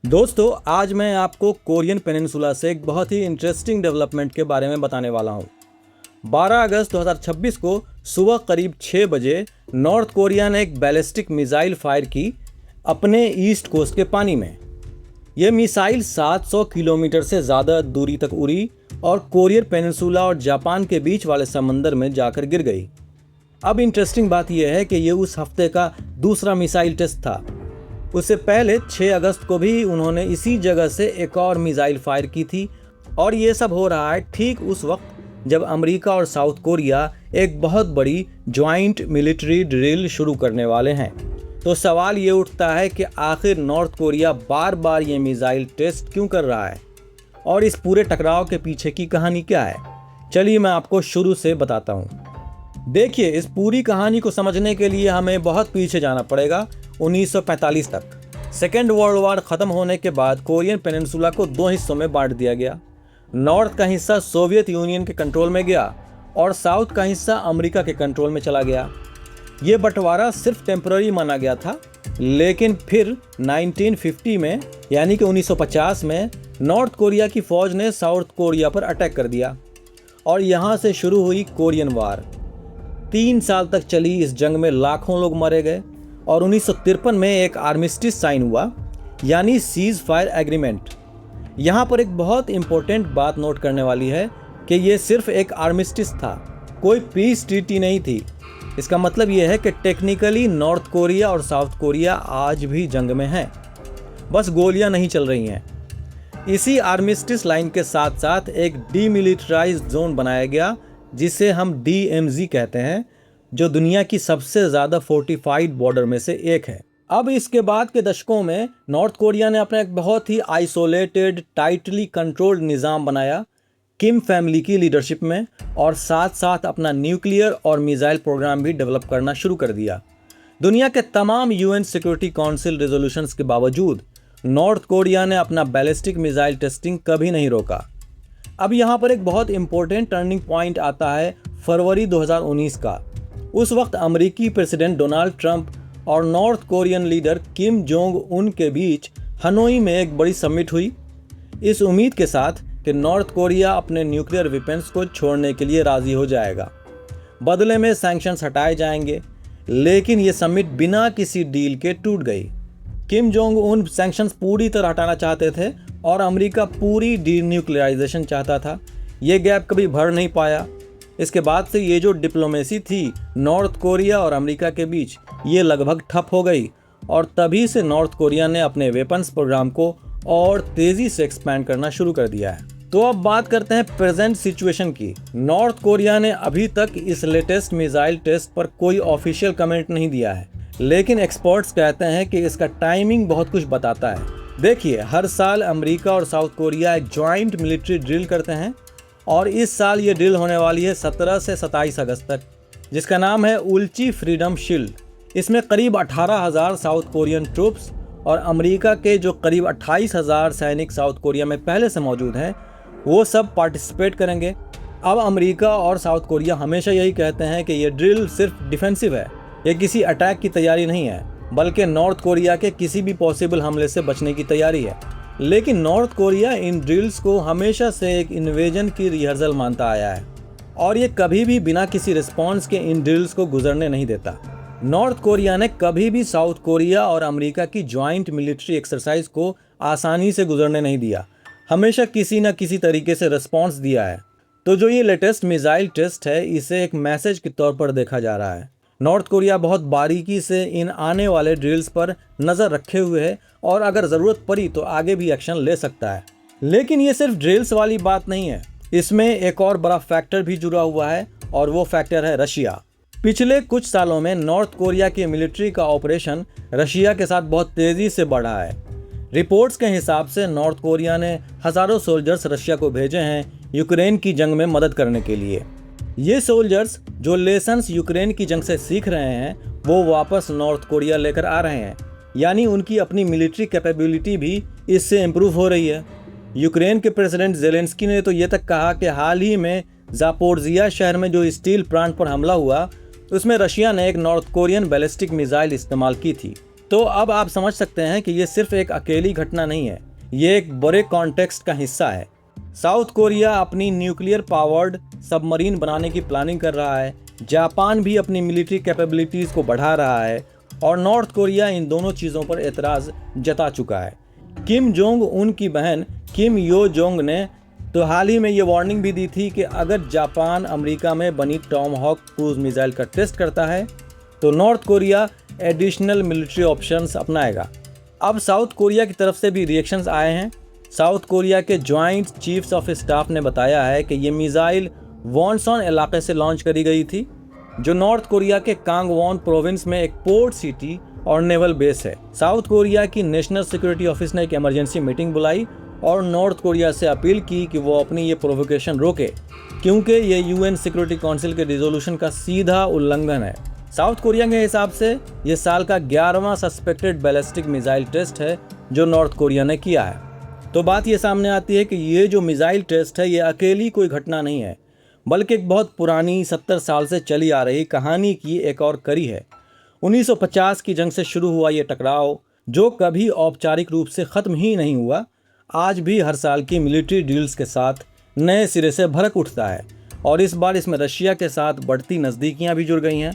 दोस्तों, आज मैं आपको कोरियन पेनिनसुला से एक बहुत ही इंटरेस्टिंग डेवलपमेंट के बारे में बताने वाला हूँ। 12 अगस्त 2026 को सुबह करीब 6 बजे नॉर्थ कोरिया ने एक बैलिस्टिक मिसाइल फायर की अपने ईस्ट कोस्ट के पानी में। यह मिसाइल 700 किलोमीटर से ज़्यादा दूरी तक उड़ी और कोरियन पेनिनसुला और जापान के बीच वाले समंदर में जाकर गिर गई। अब इंटरेस्टिंग बात यह है कि यह उस हफ्ते का दूसरा मिसाइल टेस्ट था। उससे पहले 6 अगस्त को भी उन्होंने इसी जगह से एक और मिसाइल फायर की थी और ये सब हो रहा है ठीक उस वक्त जब अमेरिका और साउथ कोरिया एक बहुत बड़ी ज्वाइंट मिलिट्री ड्रिल शुरू करने वाले हैं। तो सवाल ये उठता है कि आखिर नॉर्थ कोरिया बार बार ये मिसाइल टेस्ट क्यों कर रहा है और इस पूरे टकराव के पीछे की कहानी क्या है। चलिए मैं आपको शुरू से बताता हूँ। देखिए, इस पूरी कहानी को समझने के लिए हमें बहुत पीछे जाना पड़ेगा, 1945 तक। सेकेंड वर्ल्ड वॉर खत्म होने के बाद कोरियन पेनिनसुला को 2 हिस्सों में बांट दिया गया। नॉर्थ का हिस्सा सोवियत यूनियन के कंट्रोल में गया और साउथ का हिस्सा अमेरिका के कंट्रोल में चला गया। ये बंटवारा सिर्फ टेम्पररी माना गया था, लेकिन फिर 1950 में यानी कि 1950 में नॉर्थ कोरिया की फौज ने साउथ कोरिया पर अटैक कर दिया और यहाँ से शुरू हुई कोरियन वार। 3 साल तक चली इस जंग में लाखों लोग मारे गए और 1953 में एक आर्मिस्टिस साइन हुआ, यानी सीज फायर एग्रीमेंट। यहाँ पर एक बहुत इंपॉर्टेंट बात नोट करने वाली है कि ये सिर्फ एक आर्मिस्टिस था, कोई पीस ट्रीटी नहीं थी। इसका मतलब ये है कि टेक्निकली नॉर्थ कोरिया और साउथ कोरिया आज भी जंग में हैं, बस गोलियां नहीं चल रही हैं। इसी आर्मिस्टिस लाइन के साथ साथ एक डीमिलिटराइज्ड जोन बनाया गया, जिसे हम DMZ कहते हैं, जो दुनिया की सबसे ज़्यादा फोर्टिफाइड बॉर्डर में से एक है। अब इसके बाद के दशकों में नॉर्थ कोरिया ने अपना एक बहुत ही आइसोलेटेड, टाइटली कंट्रोल्ड निज़ाम बनाया किम फैमिली की लीडरशिप में, और साथ साथ अपना न्यूक्लियर और मिसाइल प्रोग्राम भी डेवलप करना शुरू कर दिया। दुनिया के तमाम UN सिक्योरिटी काउंसिल रेजोल्यूशंस के बावजूद नॉर्थ कोरिया ने अपना बैलिस्टिक मिसाइल टेस्टिंग कभी नहीं रोका। अब यहाँ पर एक बहुत इंपॉर्टेंट टर्निंग पॉइंट आता है फरवरी 2019 का। उस वक्त अमेरिकी प्रेसिडेंट डोनाल्ड ट्रंप और north Korean leader Kim Jong Un के बीच हनोई में एक बड़ी समिट हुई, इस उम्मीद के साथ कि नॉर्थ कोरिया अपने न्यूक्लियर वेपन्स को छोड़ने के लिए राज़ी हो जाएगा, बदले में सैंक्शंस हटाए जाएंगे। लेकिन ये समिट बिना किसी डील के टूट गई। किम जोंग उन सैंक्शंस पूरी तरह हटाना चाहते थे और अमेरिका पूरी डीन्यूक्लियराइजेशन चाहता था। ये गैप कभी भर नहीं पाया। इसके बाद से ये जो डिप्लोमेसी थी नॉर्थ कोरिया और अमेरिका के बीच, ये लगभग ठप हो गई और तभी से नॉर्थ कोरिया ने अपने वेपन्स प्रोग्राम को और तेज़ी से एक्सपैंड करना शुरू कर दिया है। तो अब बात करते हैं प्रेजेंट सिचुएशन की। नॉर्थ कोरिया ने अभी तक इस लेटेस्ट मिसाइल टेस्ट पर कोई ऑफिशियल कमेंट नहीं दिया है, लेकिन एक्सपर्ट्स कहते हैं कि इसका टाइमिंग बहुत कुछ बताता है। देखिए, हर साल अमेरिका और साउथ कोरिया एक ज्वाइंट मिलिट्री ड्रिल करते हैं और इस साल ये ड्रिल होने वाली है 17 से 27 अगस्त तक, जिसका नाम है उल्ची फ्रीडम शील्ड। इसमें करीब 18,000 साउथ कोरियन ट्रूप्स और अमेरिका के जो करीब 28,000 सैनिक साउथ कोरिया में पहले से मौजूद हैं, वो सब पार्टिसिपेट करेंगे। अब अमेरिका और साउथ कोरिया हमेशा यही कहते हैं कि ये ड्रिल सिर्फ डिफेंसिव है, ये किसी अटैक की तैयारी नहीं है, बल्कि नॉर्थ कोरिया के किसी भी पॉसिबल हमले से बचने की तैयारी है। लेकिन नॉर्थ कोरिया इन ड्रिल्स को हमेशा से एक इन्वेजन की रिहर्सल मानता आया है और ये कभी भी बिना किसी रिस्पॉन्स के इन ड्रिल्स को गुजरने नहीं देता। नॉर्थ कोरिया ने कभी भी साउथ कोरिया और अमेरिका की ज्वाइंट मिलिट्री एक्सरसाइज को आसानी से गुजरने नहीं दिया, हमेशा किसी न किसी तरीके से रिस्पॉन्स दिया है। तो जो ये लेटेस्ट मिसाइल टेस्ट है, इसे एक मैसेज के तौर पर देखा जा रहा है। नॉर्थ कोरिया बहुत बारीकी से इन आने वाले ड्रिल्स पर नज़र रखे हुए है और अगर ज़रूरत पड़ी तो आगे भी एक्शन ले सकता है। लेकिन ये सिर्फ ड्रिल्स वाली बात नहीं है, इसमें एक और बड़ा फैक्टर भी जुड़ा हुआ है और वो फैक्टर है रशिया। पिछले कुछ सालों में नॉर्थ कोरिया की मिलिट्री का ऑपरेशन रशिया के साथ बहुत तेज़ी से बढ़ा है। रिपोर्ट्स के हिसाब से नॉर्थ कोरिया ने हज़ारों सोल्जर्स रशिया को भेजे हैं यूक्रेन की जंग में मदद करने के लिए। ये सोल्जर्स जो लेसन्स यूक्रेन की जंग से सीख रहे हैं, वो वापस नॉर्थ कोरिया लेकर आ रहे हैं, यानी उनकी अपनी मिलिट्री कैपेबिलिटी भी इससे इम्प्रूव हो रही है। यूक्रेन के प्रेसिडेंट जेलेंस्की ने तो ये तक कहा कि हाल ही में जापोर्जिया शहर में जो स्टील प्लांट पर हमला हुआ, उसमें रशिया ने एक नॉर्थ कोरियन बैलिस्टिक मिसाइल इस्तेमाल की थी। तो अब आप समझ सकते हैं कि ये सिर्फ एक अकेली घटना नहीं है, ये एक बड़े कॉन्टेक्स्ट का हिस्सा है। साउथ कोरिया अपनी न्यूक्लियर पावर्ड सबमरीन बनाने की प्लानिंग कर रहा है, जापान भी अपनी मिलिट्री कैपेबिलिटीज़ को बढ़ा रहा है और नॉर्थ कोरिया इन दोनों चीज़ों पर एतराज़ जता चुका है। किम जोंग उन की बहन किम यो जोंग ने तो हाल ही में ये वार्निंग भी दी थी कि अगर जापान अमेरिका में बनी टॉमहॉक क्रूज मिसाइल का टेस्ट करता है तो North Korea additional military options अपनाएगा। अब साउथ कोरिया की तरफ से भी रिएक्शंस आए हैं। साउथ कोरिया के ज्वाइंट चीफ्स ऑफ स्टाफ ने बताया है कि ये मिसाइल वॉनसॉन इलाके से लॉन्च करी गई थी, जो नॉर्थ कोरिया के कांगवॉन प्रोविंस में एक पोर्ट सिटी और नेवल बेस है। साउथ कोरिया की नेशनल सिक्योरिटी ऑफिस ने एक इमरजेंसी मीटिंग बुलाई और नॉर्थ कोरिया से अपील की कि वो अपनी ये प्रोवोकेशन रोके, क्योंकि ये यूएन सिक्योरिटी काउंसिल के रिजोल्यूशन का सीधा उल्लंघन है। साउथ कोरिया के हिसाब से ये साल का 11वां सस्पेक्टेड बैलिस्टिक मिसाइल टेस्ट है जो नॉर्थ कोरिया ने किया है। तो बात ये सामने आती है कि ये जो मिसाइल टेस्ट है ये अकेली कोई घटना नहीं है, बल्कि एक बहुत पुरानी 70 साल से चली आ रही कहानी की एक और कड़ी है। 1950 की जंग से शुरू हुआ ये टकराव, जो कभी औपचारिक रूप से ख़त्म ही नहीं हुआ, आज भी हर साल की मिलिट्री डील्स के साथ नए सिरे से भड़क उठता है और इस बार इसमें रशिया के साथ बढ़ती नज़दीकियां भी जुड़ गई हैं,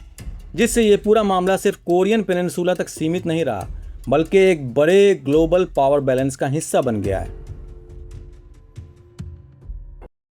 जिससे ये पूरा मामला सिर्फ कोरियन पेनिनसुला तक सीमित नहीं रहा, बल्कि एक बड़े ग्लोबल पावर बैलेंस का हिस्सा बन गया है।